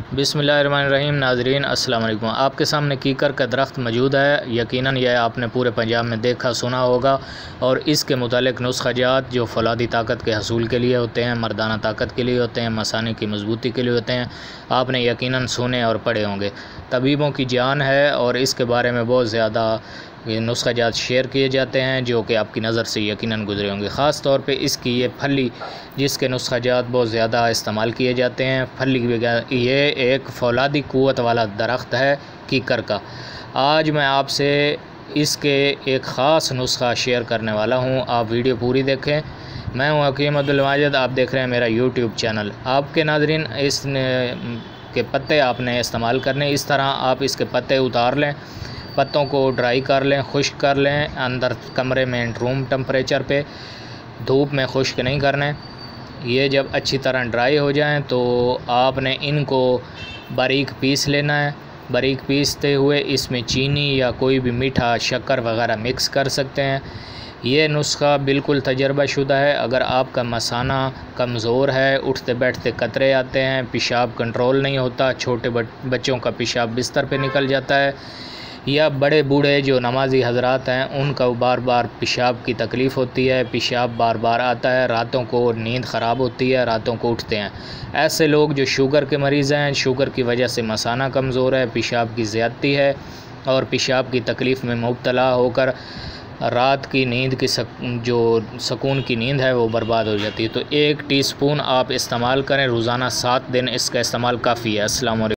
बिस्मिल्लाहिर्रहमानिर्रहीम। नाज़रीन अस्सलाम वालेकुम। आपके सामने कीकर का दरख्त मौजूद है। यकीनन यह आपने पूरे पंजाब में देखा सुना होगा और इसके मुतालिक नुस्ख़ाजात जो फ़ौलादी ताकत के हसूल के लिए होते हैं, मर्दाना ताकत के लिए होते हैं, मसाने की मजबूती के लिए होते हैं, आपने यकीनन सुने और पढ़े होंगे। तबीबों की जान है और इसके बारे में बहुत ज़्यादा नुस्ख़ाजात शेयर किए जाते हैं जो कि आपकी नज़र से यकीनन गुज़रे होंगे। ख़ास तौर पे इसकी ये फली जिसके नुस्ख़ाजात बहुत ज़्यादा इस्तेमाल किए जाते हैं। फली ये एक फ़ौलादी क़ुव्वत वाला दरख्त है कीकर का। आज मैं आपसे इसके एक ख़ास नुस्ख़ा शेयर करने वाला हूँ। आप वीडियो पूरी देखें। मैं हूँ हकीम अब्दुल माजिद, आप देख रहे हैं मेरा यूट्यूब चैनल। आपके नाज़रीन इस के पत्ते आपने इस्तेमाल करने, इस तरह आप इसके पत्ते उतार लें, पत्तों को ड्राई कर लें, खुश्क कर लें, अंदर कमरे में रूम टेम्परेचर पे, धूप में खुश्क नहीं करने। ये जब अच्छी तरह ड्राई हो जाएं तो आपने इनको बारीक पीस लेना है। बारीक पीसते हुए इसमें चीनी या कोई भी मीठा शक्कर वगैरह मिक्स कर सकते हैं। ये नुस्ख़ा बिल्कुल तजर्बाशुदा है। अगर आपका मसाना कमज़ोर है, उठते बैठते कतरे आते हैं, पेशाब कंट्रोल नहीं होता, छोटे बच्चों का पेशाब बिस्तर पे निकल जाता है, या बड़े बूढ़े जो नमाजी हजरात हैं उनका बार बार पेशाब की तकलीफ़ होती है, पेशाब बार बार आता है, रातों को नींद ख़राब होती है, रातों को उठते हैं, ऐसे लोग जो शुगर के मरीज़ हैं, शुगर की वजह से मसाना कमज़ोर है, पेशाब की ज़्यादती है और पेशाब की तकलीफ़ में मुब्तला होकर रात की नींद की जो सुकून की नींद है वो बर्बाद हो जाती है। तो 1 टीस्पून आप इस्तेमाल करें रोज़ाना 7 दिन, इसका इस्तेमाल काफ़ी है। अस्सलाम वालेकुम।